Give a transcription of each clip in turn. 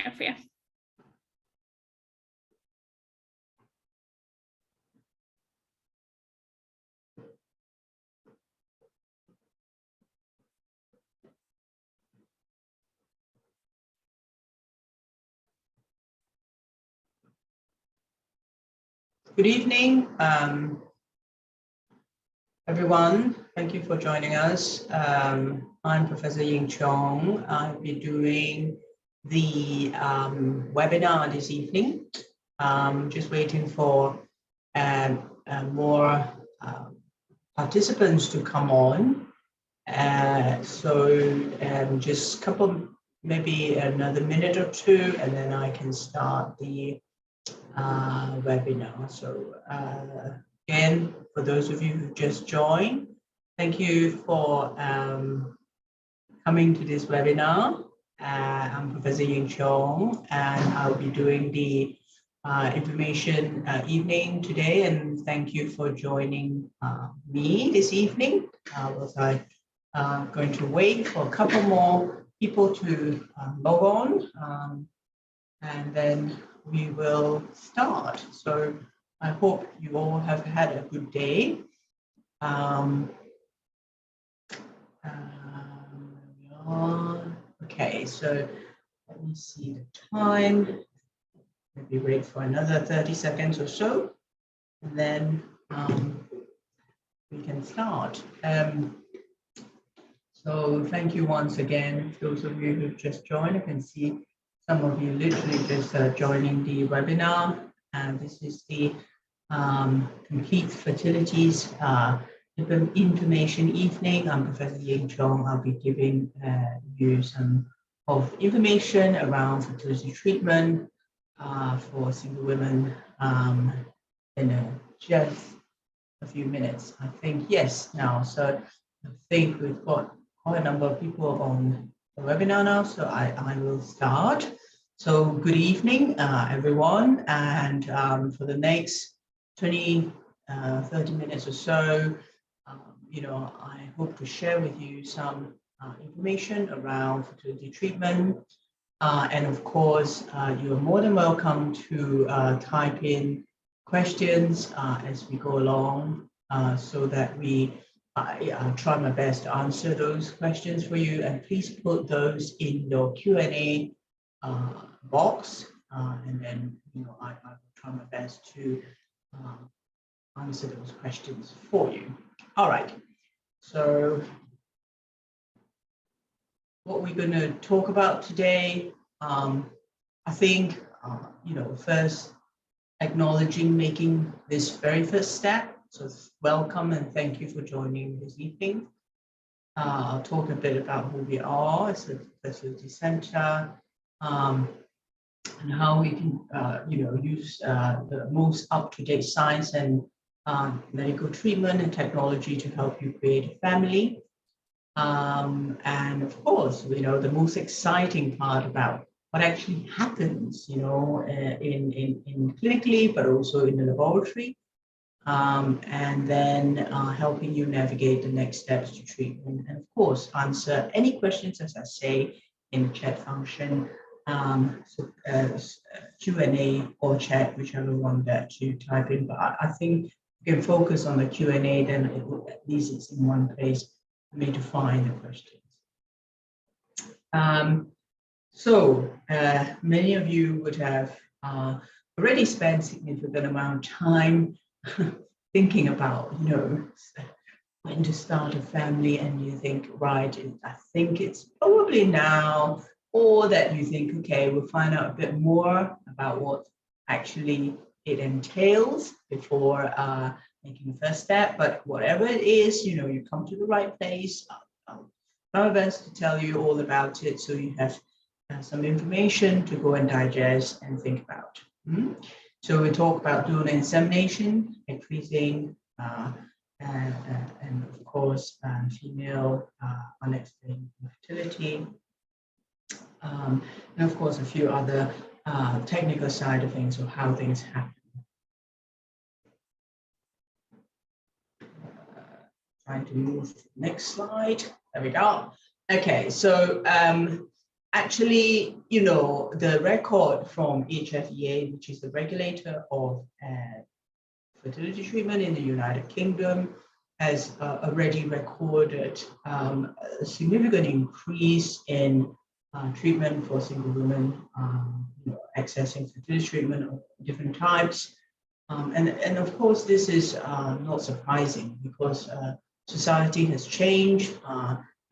there for you. Good evening, everyone. Thank you for joining us. I'm Professor Ying Chong. I'll be doing the webinar this evening. Just waiting for more participants to come on. Just a couple, maybe another minute or two, and then I can start the webinar. So again, for those of you who just joined, thank you for coming to this webinar. I'm Professor Ying Chong, and I'll be doing the information evening today, and thank you for joining me this evening. Was I going to wait for a couple more people to log on, and then we will start. So I hope you all have had a good day. Okay, so let me see the time. Maybe wait for another 30 seconds or so, and then we can start. So thank you once again, those of you who've just joined. I can see some of you literally just joining the webinar, and this is the Complete Fertility's information evening. I'm Professor Ying Chong. I'll be giving you some of information around fertility treatment for single women in just a few minutes. I think, yes, now. So I think we've got quite a number of people on the webinar now, so I will start. So good evening, everyone, and for the next 20, 30 minutes or so, I hope to share with you some information around fertility treatment. And of course, you are more than welcome to type in questions as we go along, so that I'll try my best to answer those questions for you. And please put those in your Q&A box, and then I will try my best to answer those questions for you. All right. So what we're going to talk about today, I think, first acknowledging making this very first step. So welcome and thank you for joining this evening. I'll talk a bit about who we are as a fertility center, and how we can, use the most up-to-date science and medical treatment and technology to help you create a family. And of course, the most exciting part about what actually happens, in clinically, but also in the laboratory, and then helping you navigate the next steps to treatment. And of course, answer any questions, as I say, in the chat function, Q&A or chat, whichever one that you type in. But I think you can focus on the Q&A, then at least it's in one place for me to find the questions. So many of you would have already spent significant amount of time thinking about, when to start a family, and you think, right, I think it's probably now, or that you think, okay, we'll find out a bit more about what actually it entails before making the first step. But whatever it is, you come to the right place. I'll try my best to tell you all about it, so you have some information to go and digest and think about. So we talk about doing insemination, increasing, and of course, female unexplained infertility, and of course, a few other technical side of things, of how things happen. Trying to move to the next slide. There we go. Okay, so Actually, the record from HFEA, which is the regulator of fertility treatment in the United Kingdom, has already recorded a significant increase in treatment for single women, accessing fertility treatment of different types. And of course, this is not surprising because society has changed,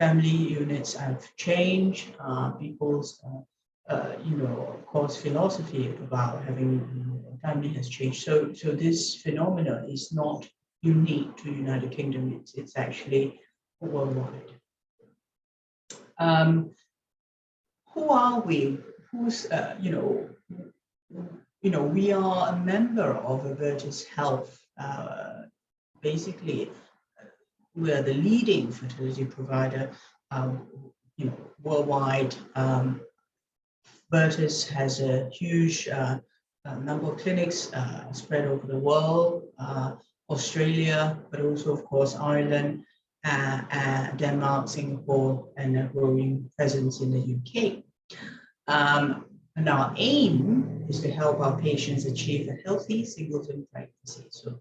family units have changed, people's, of course, philosophy about having family has changed. So this phenomenon is not unique to the United Kingdom. It's actually worldwide. Who are we? Who's, we are a member of Avertis Health. Basically, we are the leading fertility provider, worldwide. Avertis has a huge number of clinics spread over the world, Australia, but also, of course, Ireland, Denmark, Singapore, and a growing presence in the UK. And our aim is to help our patients achieve a healthy singleton pregnancy. So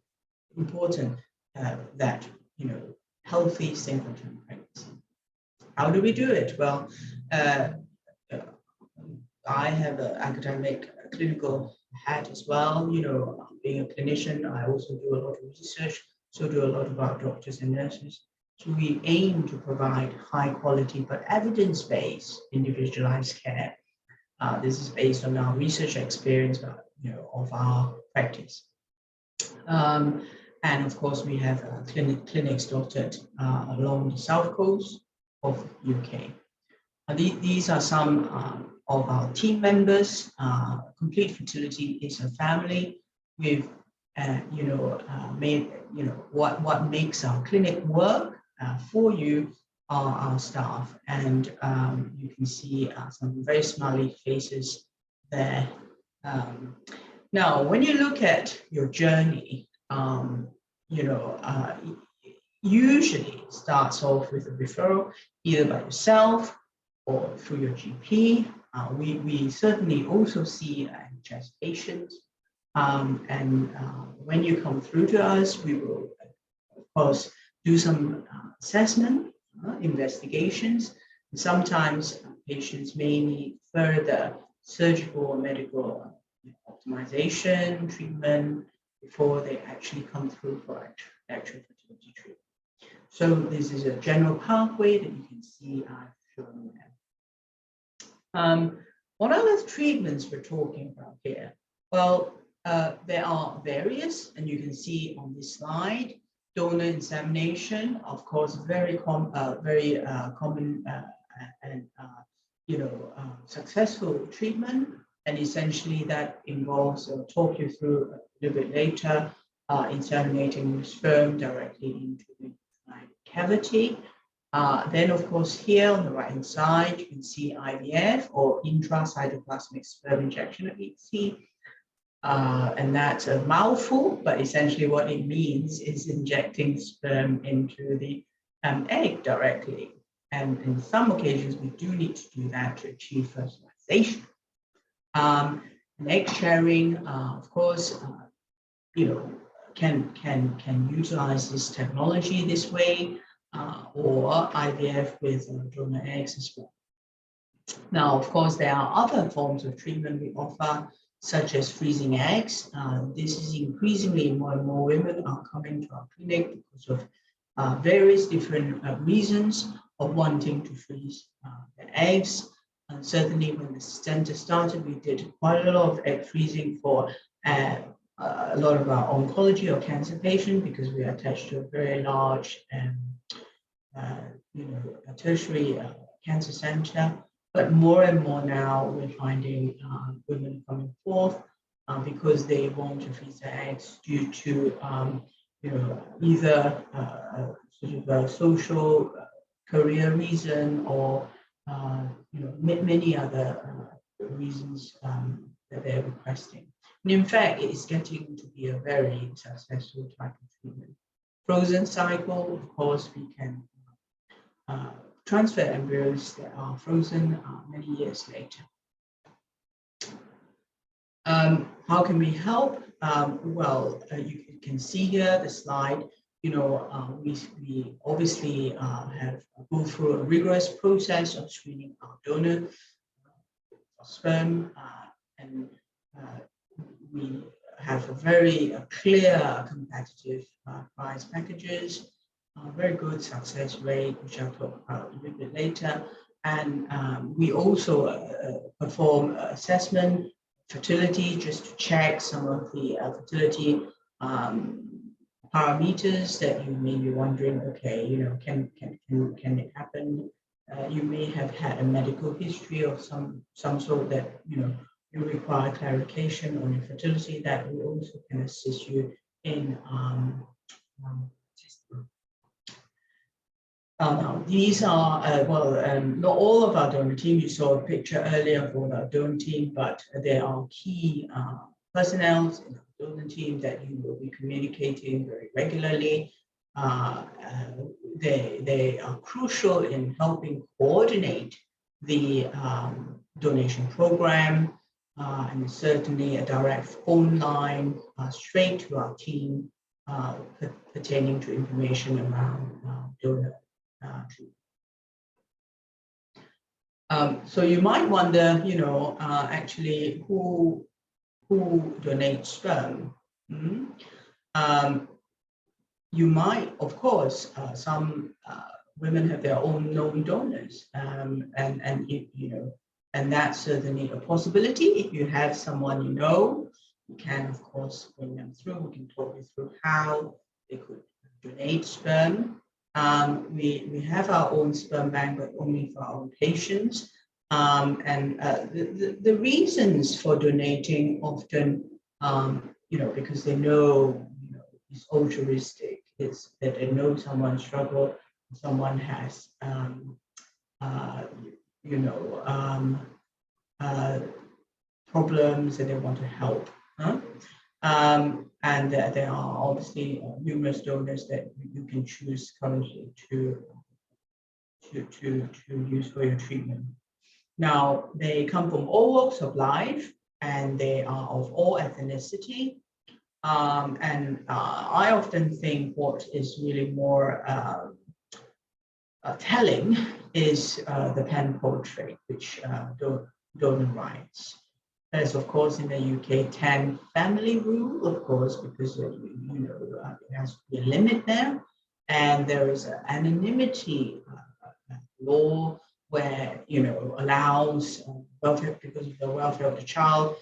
important that, healthy singleton pregnancy. How do we do it? Well, I have an academic clinical hat as well. Being a clinician, I also do a lot of research, so do a lot of our doctors and nurses. So we aim to provide high quality but evidence-based individualized care. This is based on our research experience, of our practice. And of course, we have clinics dotted along the south coast of UK. These are some of our team members. Complete Fertility is a family. We've, made, what makes our clinic work for you are our staff, and you can see some very smiley faces there. Now, when you look at your journey, usually it starts off with a referral, either by yourself or through your GP. We certainly also see NHS patients. And when you come through to us, we will, of course, do some assessment, investigations. And sometimes patients may need further surgical or medical optimization treatment before they actually come through for actual fertility treatment. So this is a general pathway that you can see I've shown there. What other treatments we're talking about here? Well, there are various, and you can see on this slide. Donor insemination, of course, very common and successful treatment, and essentially that involves, I'll talk you through a little bit later, inseminating sperm directly into the cavity. Then, of course, here on the right-hand side, you can see IVF or intracytoplasmic sperm injection at VC. And that's a mouthful, but essentially what it means is injecting sperm into the egg directly. And in some occasions, we do need to do that to achieve fertilization. And egg sharing, of course, can utilize this technology this way, or IVF with donor eggs as well. Now, of course, there are other forms of treatment we offer, such as freezing eggs. This is increasingly more and more women are coming to our clinic because of various different reasons of wanting to freeze their eggs. And certainly when the center started, we did quite a lot of egg freezing for a lot of our oncology or cancer patients because we are attached to a very large a tertiary cancer center. But more and more now, we're finding women coming forth because they want to freeze their eggs due to, either sort of a social career reason or, many other reasons that they're requesting. And in fact, it's getting to be a very successful type of treatment. Frozen cycle, of course, we can transfer embryos that are frozen many years later. How can we help? Well, you can see here the slide. We obviously have go through a rigorous process of screening our donor for sperm, and we have a very clear, competitive price packages, very good success rate, which I'll talk about a little bit later. And we also perform assessment, fertility, just to check some of the fertility parameters that you may be wondering, okay, can it happen? You may have had a medical history of some sort that, you require clarification on infertility, that we also can assist you in testing. These are, not all of our donor team. You saw a picture earlier for our donor team, but there are key personnel in our donor team that you will be communicating very regularly. They are crucial in helping coordinate the donation program, and certainly a direct phone line straight to our team pertaining to information around donor treatment. So you might wonder, actually who donates sperm? You might, of course, some women have their own known donors, and that's certainly a possibility. If you have someone you can, of course, bring them through. We can talk you through how they could donate sperm. We have our own sperm bank, but only for our own patients. And the reasons for donating often, because they know, it's altruistic, it's that they know someone struggle, someone has, problems that they want to help. And there are obviously numerous donors that you can choose currently to use for your treatment. Now, they come from all walks of life, and they are of all ethnicity. And I often think what is really more telling is the pen portrait, which donor writes. There's, of course, in the UK 10 family rule, of course, because it has to be a limit there, and there is an anonymity law where allows welfare, because of the welfare of the child.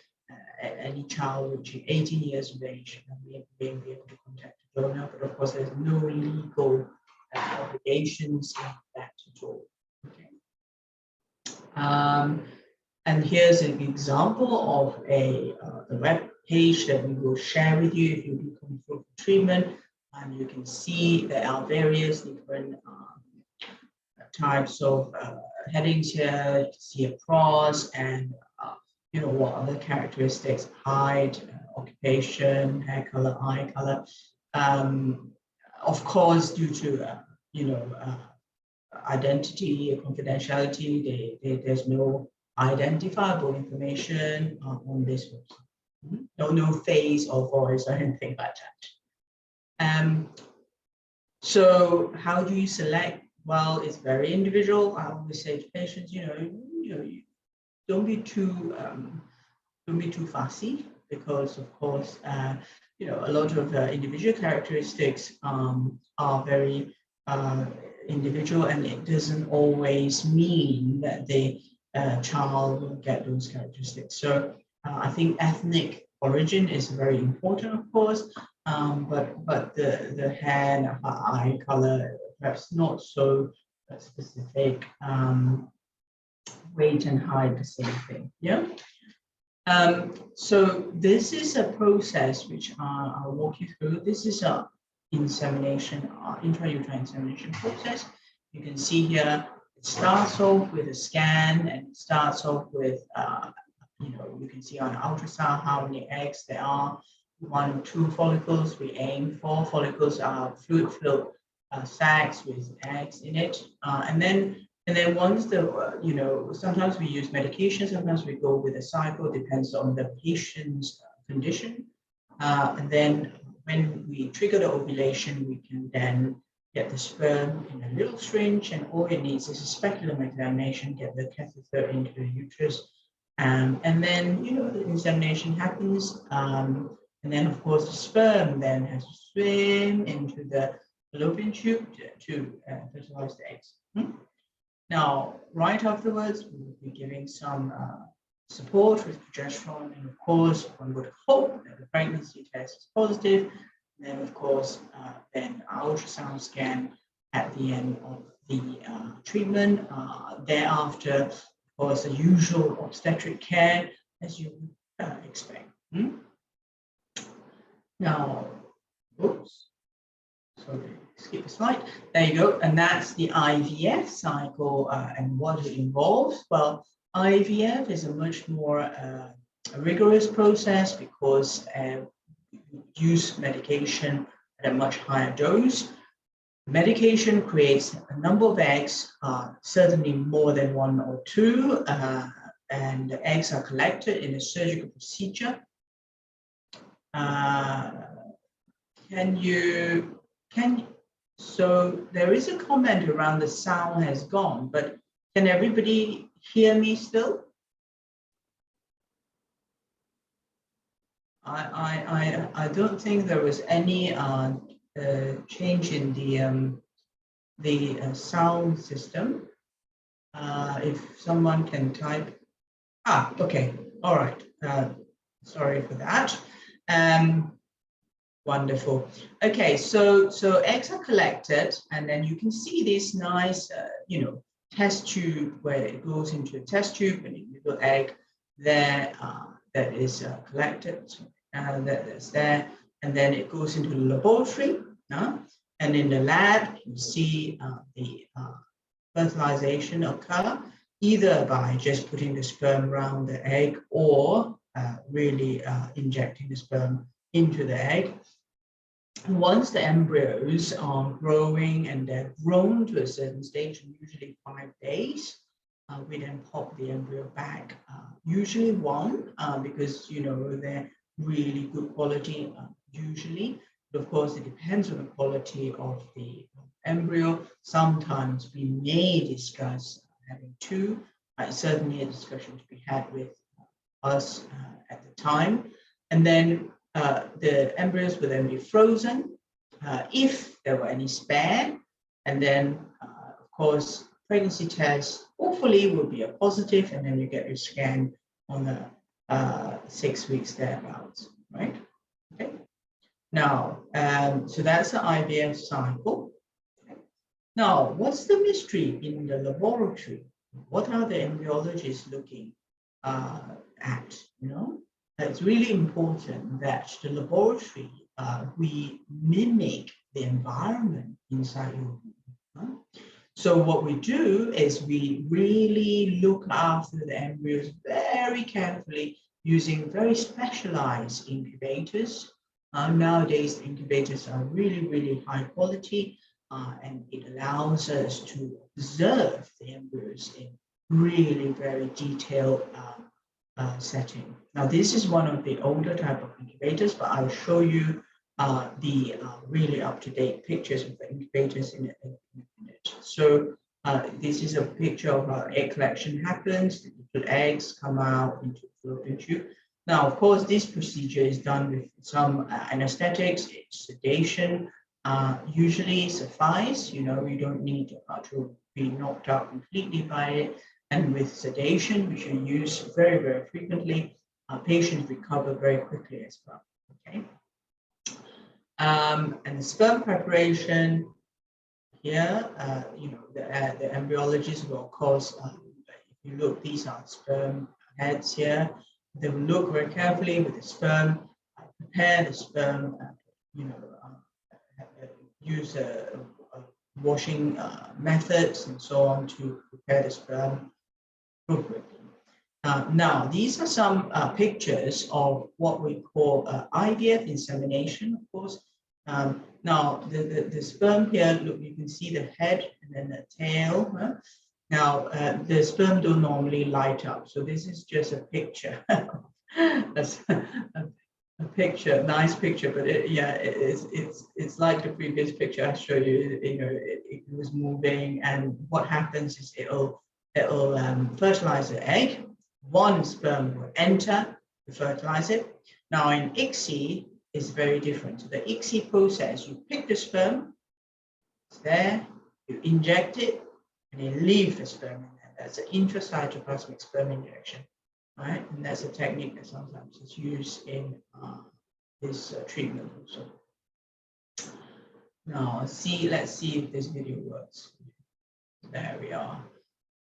Any child reaching 18 years of age may be able to contact the donor, but of course there's no legal obligations in that at all. Okay. And here's an example of the web page that we will share with you if you do come through for treatment. And you can see there are various different types of headings here. You can see a cross and what other characteristics: height, occupation, hair color, eye color. Of course, due to identity, confidentiality, there's no identifiable information on this website. No face or voice or anything like that. So how do you select? Well, it's very individual. I always say to patients, don't be too fussy, because of course a lot of individual characteristics are very individual, and it doesn't always mean that the child will get those characteristics. So I think ethnic origin is very important, of course, but the hair and eye color perhaps not so specific. Weight and height, the same thing. Yeah. So this is a process which I'll walk you through. This is a insemination, intrauterine insemination process. You can see here it starts off with a scan, and it starts off with you can see on ultrasound how many eggs there are. 1 or 2 follicles we aim for. Follicles are fluid-filled sacs with eggs in it, and then And then once sometimes we use medication, sometimes we go with a cycle, depends on the patient's condition. And then when we trigger the ovulation, we can then get the sperm in a little syringe, and all it needs is a speculum examination, get the catheter into the uterus. And then, the insemination happens. And then, of course, the sperm then has to swim into the fallopian tube to fertilize the eggs. Now, right afterwards, we'll be giving some support with progesterone, and of course, one would hope that the pregnancy test is positive. And then, of course, then ultrasound scan at the end of the treatment. Thereafter, of course, the usual obstetric care as you would expect. Now, oops. Sorry, skip a slide. There you go. And that's the IVF cycle and what it involves. Well, IVF is a much more rigorous process because we use medication at a much higher dose. Medication creates a number of eggs, certainly more than one or two, and the eggs are collected in a surgical procedure. So there is a comment around the sound has gone, but can everybody hear me still? I don't think there was any change in the sound system. If someone can type, okay, all right. Sorry for that. Wonderful. Okay, so eggs are collected, and then you can see this nice, test tube where it goes into a test tube, and a little egg there that is collected. That's there, and then it goes into the laboratory. And in the lab, you see the fertilization occur either by just putting the sperm around the egg or really injecting the sperm into the egg. Once the embryos are growing and they're grown to a certain stage, usually 5 days, we then pop the embryo back, usually one, because they're really good quality usually. But of course, it depends on the quality of the embryo. Sometimes we may discuss having two. Certainly a discussion to be had with us at the time. And then the embryos will then be frozen if there were any spare. And then, of course, pregnancy test hopefully will be a positive, and then you get your scan on the 6 weeks thereabouts, right? Okay. Now, so that's the IVF cycle. Now, what's the mystery in the laboratory? What are the embryologists looking at? It's really important that the laboratory, we mimic the environment inside your womb. So what we do is we really look after the embryos very carefully using very specialized incubators. Nowadays, incubators are really, really high quality, and it allows us to observe the embryos in really very detailed setting. Now, this is one of the older type of incubators, but I'll show you the really up-to-date pictures of the incubators in a minute. So this is a picture of how egg collection happens. The eggs come out into the fallopian tube. Now, of course, this procedure is done with some anesthetics, sedation. Usually suffice. You don't need to be knocked out completely by it. And with sedation, which you use very, very frequently, patients recover very quickly as well. Okay. And the sperm preparation here, the embryologist will, of course, if you look, these are sperm heads here. They will look very carefully with the sperm, prepare the sperm, use washing methods and so on to prepare the sperm appropriately. Now, these are some pictures of what we call IVF insemination, of course. Now, the sperm here, look, you can see the head and then the tail. Now, the sperm don't normally light up, so this is just a picture. That's a picture, nice picture, but it's like the previous picture I showed you. You know, it was moving, and what happens is it'll fertilize the egg. One sperm will enter to fertilize it. Now, in ICSI, it's very different. So the ICSI process, you pick the sperm, it's there, you inject it, and you leave the sperm in there. That's an intracytoplasmic sperm injection, right? And that's a technique that sometimes is used in this treatment also. Now, let's see if this video works. There we are.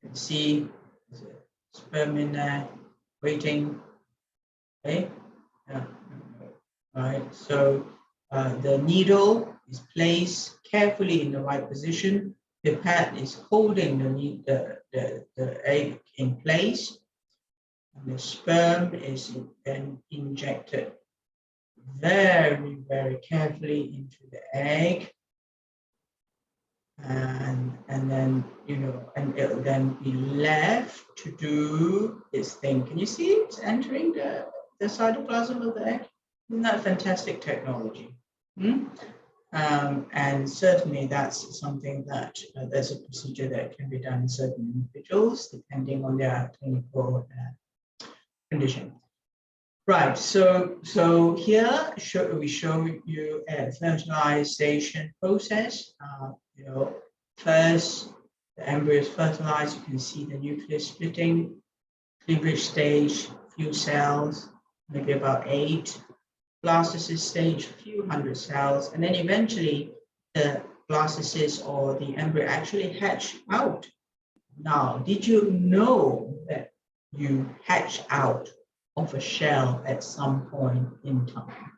You can see there's a sperm in there waiting. Okay, yeah. Right. So the needle is placed carefully in the right position. The pad is holding the egg in place, and the sperm is then injected very, very carefully into the egg, and then, you know, and it'll then be left to do its thing. Can you see it's entering the cytoplasm of the egg? Isn't that fantastic technology? And certainly that's something that there's a procedure that can be done in certain individuals depending on their clinical condition. Right, so here we show you a fertilization process. You know, first the embryo is fertilized. You can see the nucleus splitting, cleavage stage, few cells, maybe about 8. Blastocyst stage, few hundred cells, and then eventually the blastocyst or the embryo actually hatch out. Now, did you know that you hatch out of a shell at some point in time?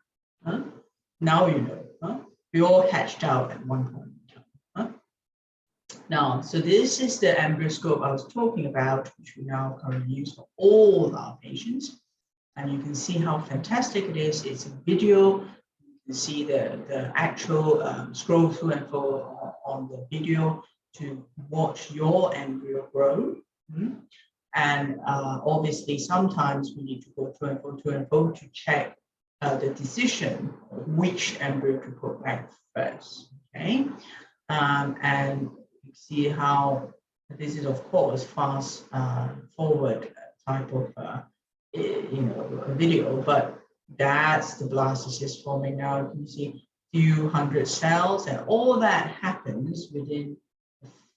Huh? Now you know. Huh? We all hatched out at one point in time. Huh? Now, so this is the embryoscope I was talking about, which we now currently use for all our patients. And you can see how fantastic it is. It's a video. You can see the actual scroll through and fro on the video to watch your embryo grow. And obviously, sometimes we need to go to and fro to check the decision of which embryo to put back first. Okay, and you see how this is, of course, fast forward type of a video, but that's the blastocyst forming now. You can see a few hundred cells, and all that happens within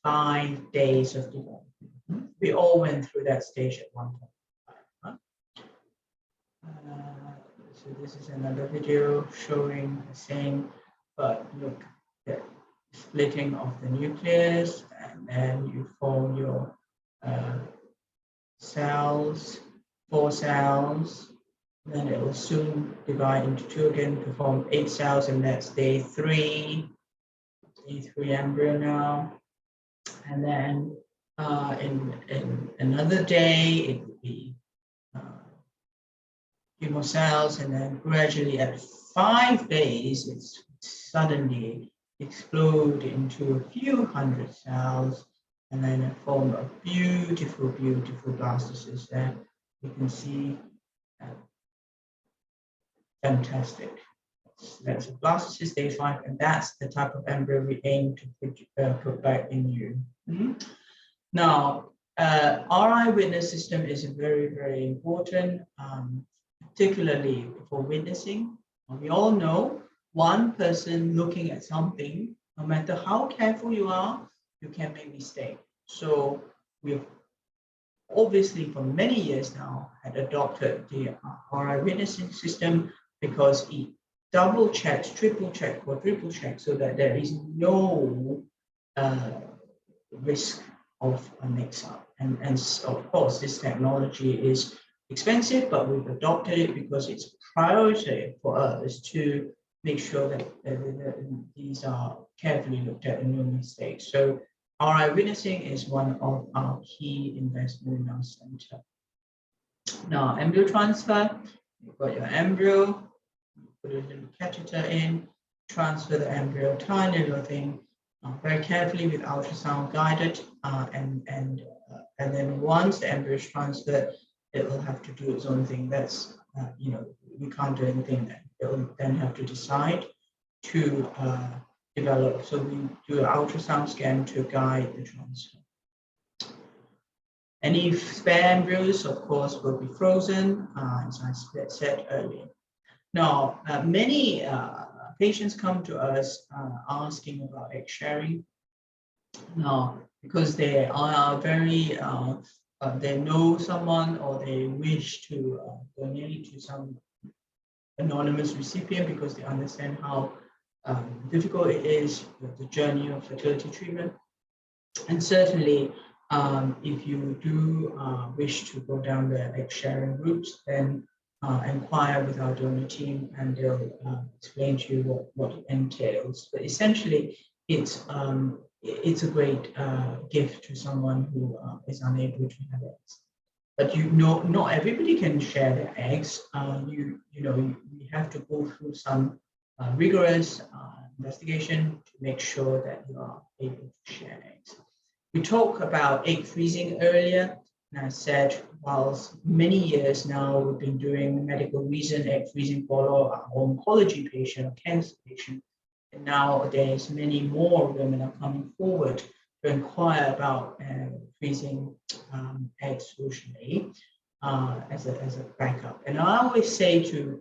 5 days of development. We all went through that stage at one point. So this is another video showing the same, but look, the splitting of the nucleus, and then you form your cells. 4 cells, then it will soon divide into 2 again to form 8 cells, and that's day 3 embryo now. And then in another day, it would be few more cells, and then gradually at 5 days, it's suddenly explode into a few hundred cells, and then form a beautiful, beautiful blastocyst there. You can see fantastic. That's a blastocyst day 5, and that's the type of embryo we aim to put back in you. Now, RI witness system is very, very important, particularly for witnessing. We all know one person looking at something, no matter how careful you are, you can make mistakes. So we've obviously for many years now had adopted the RI witnessing system because it double checks, triple check, quadruple check, so that there is no risk of a mix-up. And of course, this technology is expensive, but we've adopted it because it's priority for us to make sure that these are carefully looked at and no mistakes. So RI witnessing is one of our key investments in our center. Now, embryo transfer, you've got your embryo, put a little catheter in, transfer the embryo, tiny little thing, very carefully with ultrasound guided, and then once the embryo is transferred, it will have to do its own thing. That's we can't do anything then. It will then have to decide to develop. So we do an ultrasound scan to guide the transfer. Any spare embryos, of course, will be frozen, as I said earlier. Now, many patients come to us asking about egg sharing. Now, because they are very, they know someone or they wish to donate to some anonymous recipient because they understand how difficult it is with the journey of fertility treatment. And certainly, if you do wish to go down the egg sharing route, then inquire with our donor team and they'll explain to you what it entails. But essentially, it's a great gift to someone who is unable to have eggs. But not everybody can share their eggs. You have to go through some rigorous investigation to make sure that you are able to share eggs. We talked about egg freezing earlier, and I said, whilst many years now we've been doing medical reason egg freezing for our oncology patient or cancer patient, and now there's many more women are coming forward to inquire about freezing eggs socially as a backup. And I always say to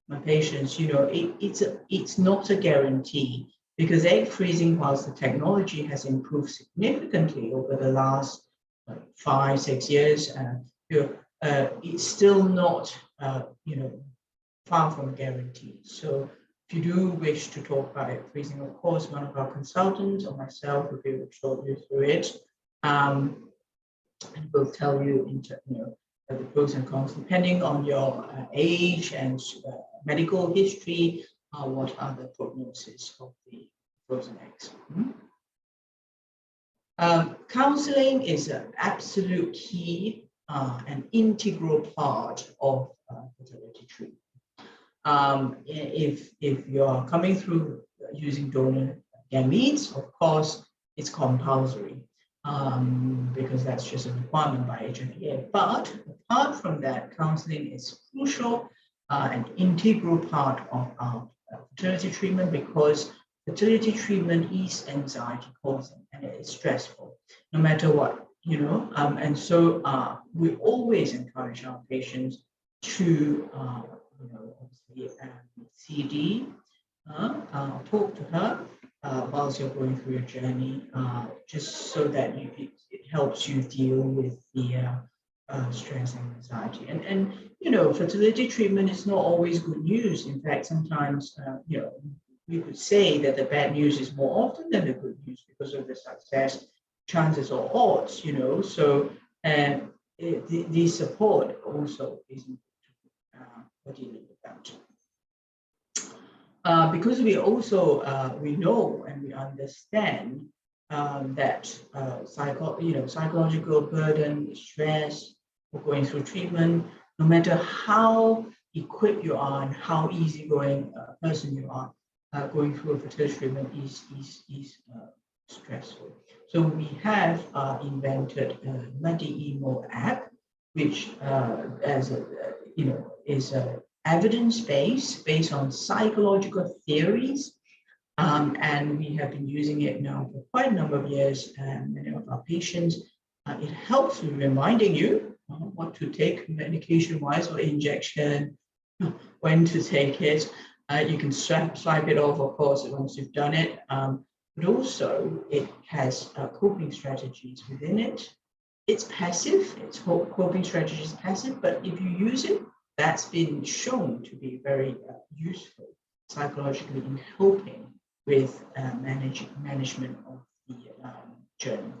my patients, it's not a guarantee. Because egg freezing, whilst the technology has improved significantly over the last 5-6 years, it's still not, far from guaranteed. So if you do wish to talk about egg freezing, of course, one of our consultants or myself will be able to talk you through it, and we'll tell you, the pros and cons, depending on your age and medical history. What are the prognosis of the frozen eggs? Counseling is an absolute key and integral part of fertility treatment. If you are coming through using donor gametes, of course, it's compulsory because that's just a requirement by HFPA. But apart from that, counseling is crucial and integral part of our fertility treatment, because fertility treatment is anxiety causing and it is stressful, no matter what, and so we always encourage our patients to, obviously, CD, talk to her whilst you're going through your journey, just so that it helps you deal with the stress and anxiety. And fertility treatment is not always good news. In fact, sometimes, we could say that the bad news is more often than the good news because of the success chances or odds, So the support also is important for dealing with that. Because we also, we know and we understand that psychological burden, stress for going through treatment, no matter how equipped you are and how easygoing a person you are, going through a fertility treatment is stressful. So we have invented a MediEmo app, which is evidence-based, based on psychological theories. And we have been using it now for quite a number of years, and many of our patients, it helps with reminding you what to take medication-wise or injection, when to take it. You can swipe it off, of course, once you've done it, but also it has coping strategies within it. It's passive, its coping strategy is passive, but if you use it, that's been shown to be very useful psychologically in helping with management of the journey.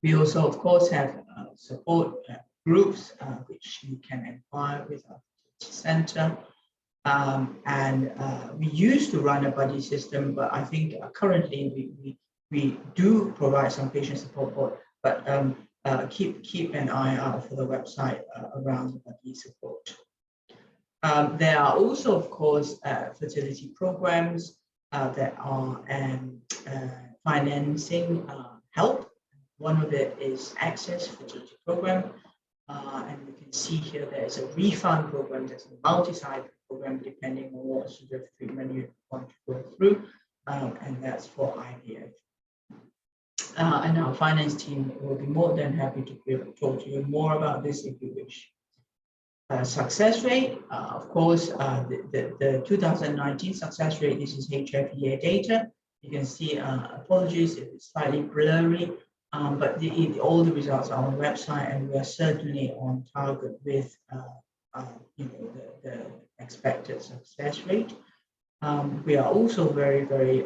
We also, of course, have support groups which you can inquire with our center. And we used to run a buddy system, but I think currently we do provide some patient support board, but keep an eye out for the website around the buddy support. There are also, of course, fertility programs that are financing help. One of it is Access Fertility Program. And you can see here there's a refund program, there's a multi-site program depending on what sort of treatment you want to go through, and that's for IVF. And our finance team will be more than happy to talk to you more about this if you wish. Success rate, of course, the 2019 success rate, this is HFEA data. You can see, apologies if it's slightly blurry, but all the results are on the website, and we are certainly on target with the expected success rate. We are also very, very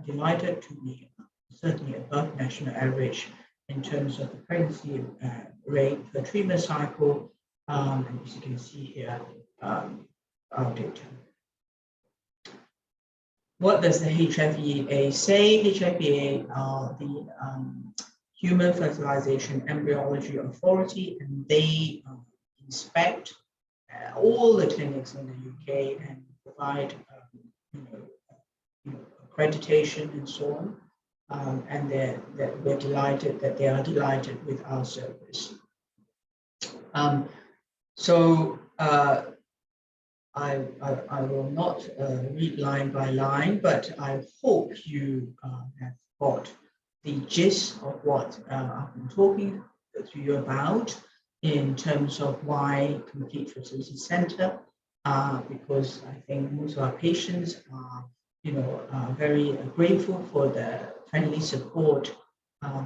delighted to be certainly above national average in terms of the pregnancy rate per treatment cycle. And as you can see here, our data. What does the HFEA say? HFEA are the Human Fertilization Embryology Authority, and they inspect all the clinics in the UK and provide accreditation and so on. And we're delighted that they are delighted with our service. So I will not read line by line, but I hope you have got the gist of what I've been talking to you about in terms of why Complete Fertility Center, because I think most of our patients are, very grateful for the friendly support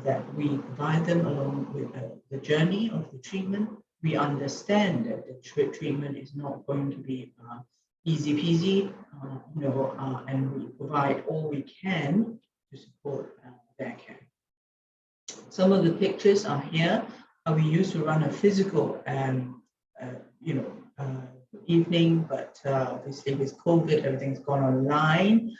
that we provide them along with the journey of the treatment. We understand that the treatment is not going to be easy peasy, and we provide all we can to support their care. Some of the pictures are here. We used to run a physical, evening, but obviously with COVID, everything's gone online.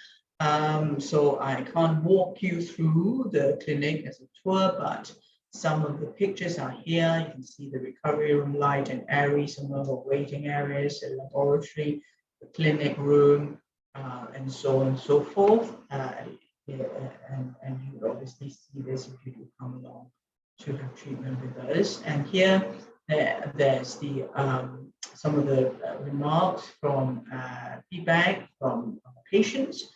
So I can't walk you through the clinic as a tour, but some of the pictures are here. You can see the recovery room, light and airy, some of the waiting areas, the laboratory, the clinic room, and so on and so forth. And you will obviously see this if you do come along to have treatment with us. And here, there's the some of the remarks from feedback from patients.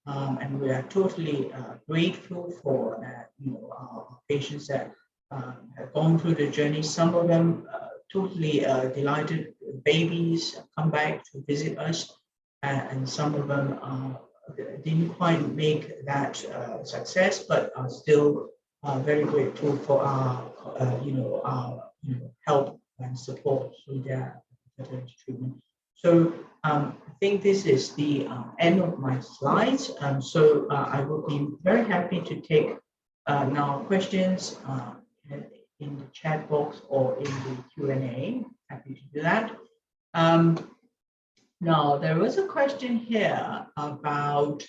And we are totally grateful for our patients that have gone through the journey. Some of them totally delighted babies come back to visit us, and some of them didn't quite make that success, but are still very grateful for our help and support through their fertility treatment. So I think this is the end of my slides. So I will be very happy to take now questions in the chat box or in the Q&A. Happy to do that. Now, there was a question here about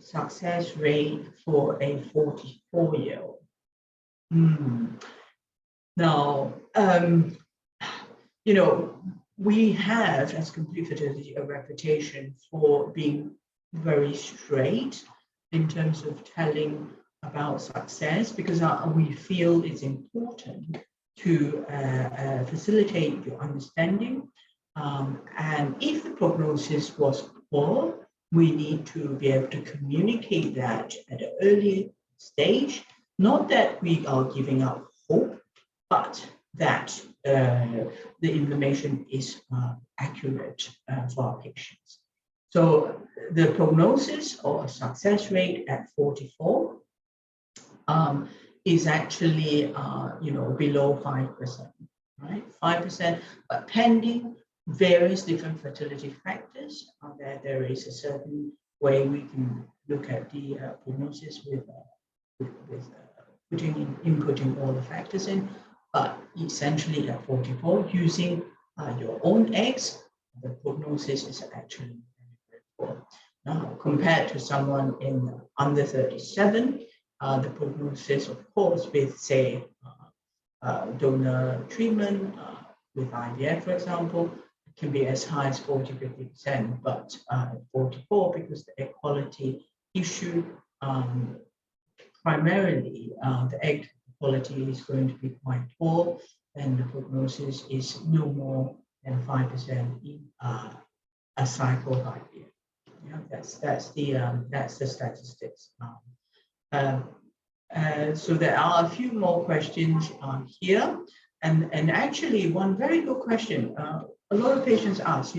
success rate for a 44-year-old. Now, we have, as Complete Fertility, a reputation for being very straight in terms of telling about success, because we feel it's important to facilitate your understanding. And if the prognosis was poor, we need to be able to communicate that at an early stage. Not that we are giving up hope, but that the information is accurate for our patients. So the prognosis or success rate at 44 is actually below 5%, right? 5%, but pending various different fertility factors. There is a certain way we can look at the prognosis with inputting all the factors in. But essentially at 44, using your own eggs, the prognosis is actually very poor. Now, compared to someone in under 37, the prognosis, of course, with say donor treatment, with IVF, for example, can be as high as 40–50%. But at 44, because the egg quality issue, primarily the egg quality is going to be quite poor, and the prognosis is no more than 5% in a cycle of IVF. Yeah, that's the statistics. So there are a few more questions here, and actually one very good question. A lot of patients ask,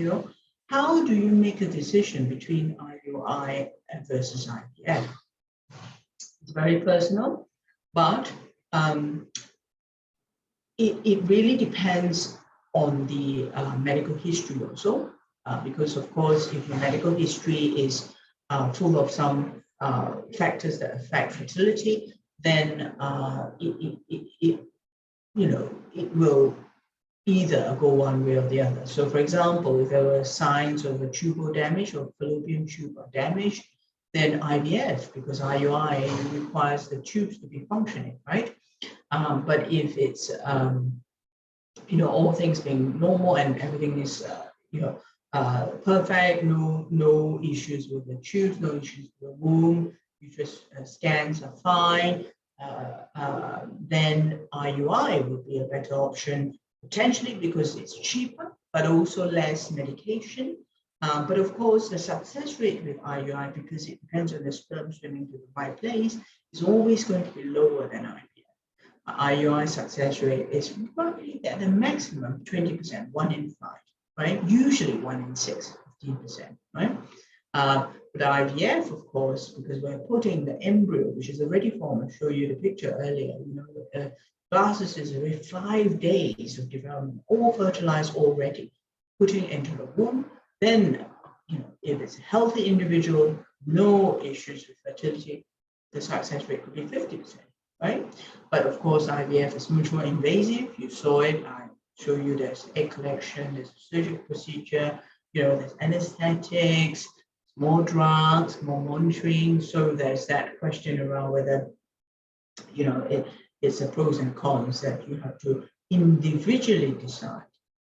how do you make a decision between IUI versus IVF? It's very personal, but it really depends on the medical history also, because of course, if your medical history is full of some factors that affect fertility, then it will either go one way or the other. So for example, if there were signs of a tubal damage or fallopian tube damage, then IVF, because IUI requires the tubes to be functioning, right? But if it's all things being normal and everything is perfect, no issues with the tubes, no issues with the womb, uterus scans are fine, then IUI would be a better option, potentially because it's cheaper, but also less medication. But of course, the success rate with IUI, because it depends on the sperm swimming to the right place, is always going to be lower than IVF. IUI success rate is probably at the maximum 20%, 1 in 5, right? Usually 1 in 6, 15%, right? With IVF, of course, because we're putting the embryo, which is already formed, I'll show you the picture earlier, blastocysts is already 5 days of development, all fertilized already, putting into the womb. Then, if it's a healthy individual, no issues with fertility, the success rate could be 50%, right? But of course, IVF is much more invasive. You saw it. I show you there's egg collection, there's a surgical procedure, there's anesthetics, more drugs, more monitoring. So there's that question around whether, it's a pros and cons that you have to individually decide.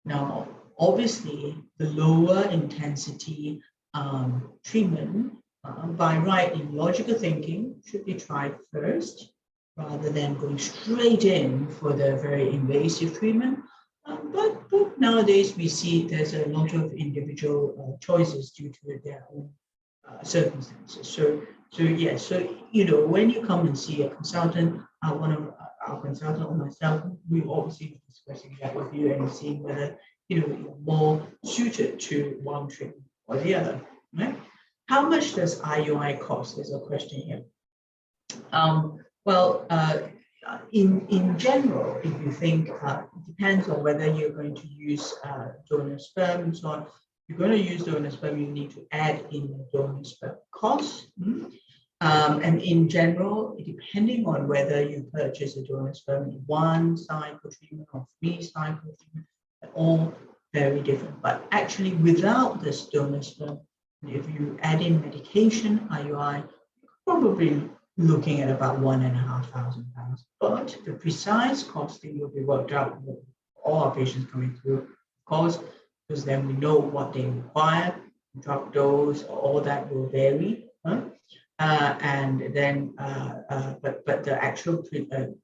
Now, obviously, the lower intensity treatment, by right in logical thinking, should be tried first, rather than going straight in for the very invasive treatment. But nowadays, we see there's a lot of individual choices due to their own circumstances. So when you come and see a consultant, one of our consultant or myself, we obviously discussing that with you and seeing whether you're more suited to one treatment or the other. Right? How much does IUI cost? There's a question here. In general, if you think, it depends on whether you're going to use donor sperm and so on. If you're going to use donor sperm, you need to add in the donor sperm cost. And in general, depending on whether you purchase a donor sperm in 1 cycle treatment or 3 cycle treatment, they're all very different. But actually, without this donor sperm, if you add in medication, IUI, you're probably looking at about £1,500. But the precise costing will be worked out with all our patients coming through, of course, because then we know what they require, drug dose, all that will vary. And then, but the actual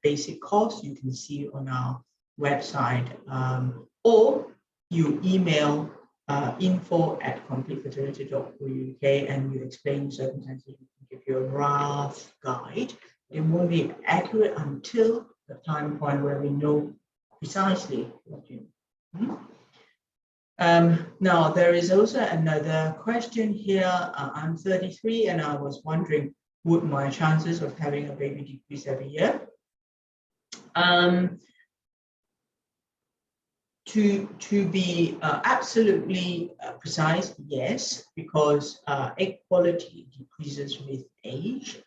basic cost you can see on our website, or you email info@completefertility.co.uk and you explain circumstances. We can give you a rough guide. It won't be accurate until the time point where we know precisely what you need. Now, there is also another question here. I'm 33 and I was wondering, would my chances of having a baby decrease every year? To be absolutely precise, yes, because egg quality decreases with age.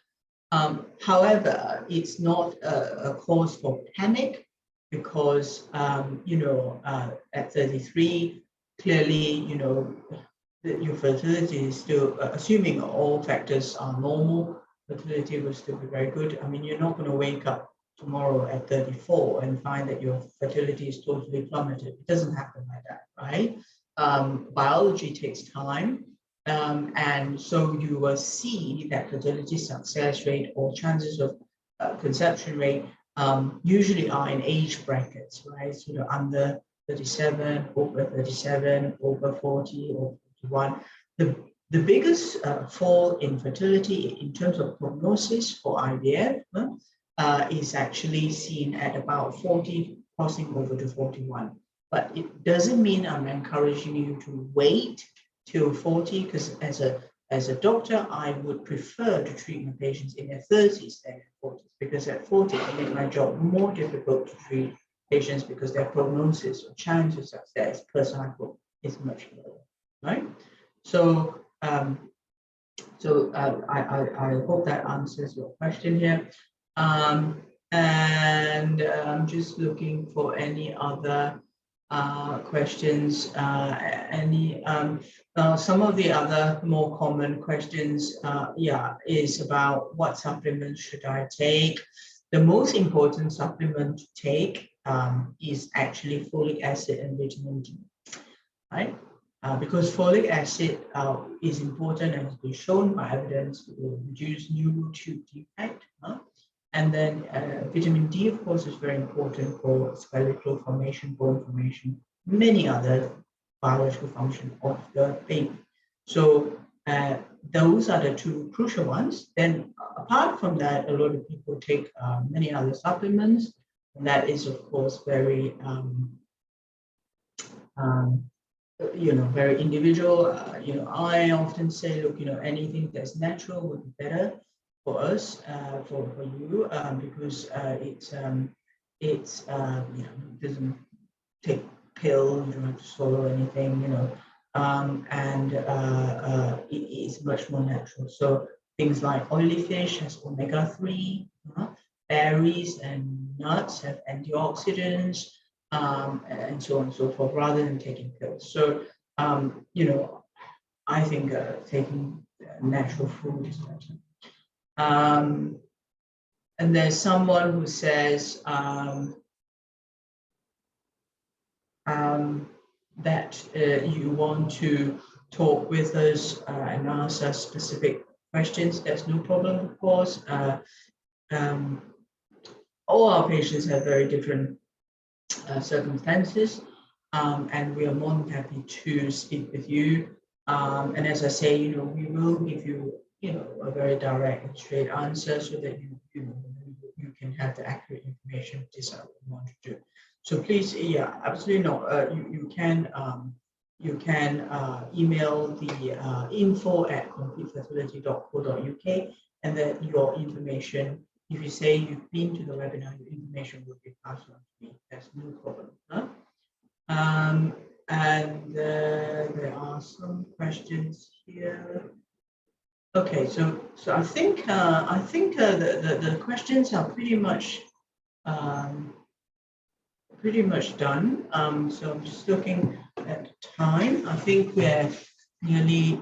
However, it's not a cause for panic because, at 33, clearly, your fertility is still, assuming all factors are normal, fertility will still be very good. I mean, you're not going to wake up tomorrow at 34 and find that your fertility is totally plummeted. It doesn't happen like that, right? Biology takes time. And so you will see that fertility success rate or chances of conception rate usually are in age brackets, right? So under 37, over 37, over 40 or 41. The biggest fall in fertility in terms of prognosis for IVF is actually seen at about 40 crossing over to 41. But it doesn't mean I'm encouraging you to wait till 40, because as a doctor, I would prefer to treat my patients in their 30s than 40s, because at 40, I make my job more difficult to treat patients because their prognosis or chance of success per cycle is much lower, right? So, I hope that answers your question here. And I'm just looking for any other questions. Some of the other more common questions, is about what supplements should I take? The most important supplement to take is actually folic acid and vitamin D, right? Because folic acid is important and has been shown by evidence to reduce neural tube defect. And then vitamin D, of course, is very important for skeletal formation, bone formation, many other biological functions of the baby. So those are the two crucial ones. Then apart from that, a lot of people take many other supplements, and that is, of course, very very individual. I often say, look, anything that's natural would be better for us, for you, because it doesn't take pills, you don't have to swallow anything, and it is much more natural. So things like oily fish has omega-3, berries and nuts have antioxidants, and so on and so forth, rather than taking pills. So, I think taking natural food is better. And there's someone who says that you want to talk with us and ask us specific questions. There's no problem, of course. All our patients have very different circumstances, and we are more than happy to speak with you. And as I say, we will give you, a very direct and straight answer so that you can have the accurate information to decide what you want to do. So please, absolutely not. You can email the info@completefertility.co.uk, and then your information. If you say you've been to the webinar, your information will be passed on to me. That's no problem. And there are some questions here. Okay, so I think the questions are pretty much done. So I'm just looking at time. I think we're nearly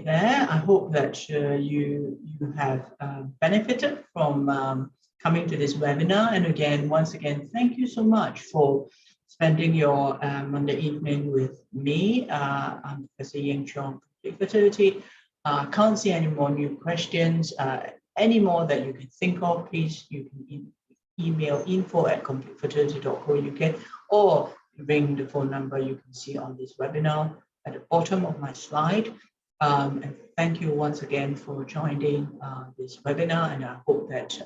there. I hope that you have benefited from coming to this webinar. And once again, thank you so much for spending your Monday evening with me. I'm Professor Ying Chong, Complete Fertility. Can't see any more new questions. Any more that you can think of, please, you can email info@completefertility.co.uk or ring the phone number you can see on this webinar at the bottom of my slide. And thank you once again for joining this webinar, and I hope that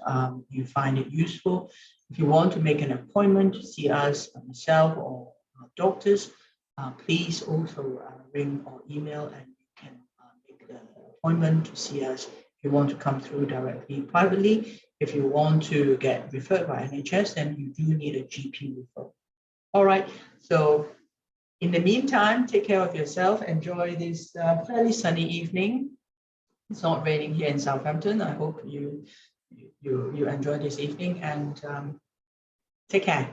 you find it useful. If you want to make an appointment to see us, myself or our doctors, please also ring or email, and you can make the appointment to see us. If you want to come through directly privately, if you want to get referred by NHS, then you do need a GP referral. All right, so in the meantime, take care of yourself. Enjoy this fairly sunny evening. It's not raining here in Southampton. I hope you enjoy this evening, and take care.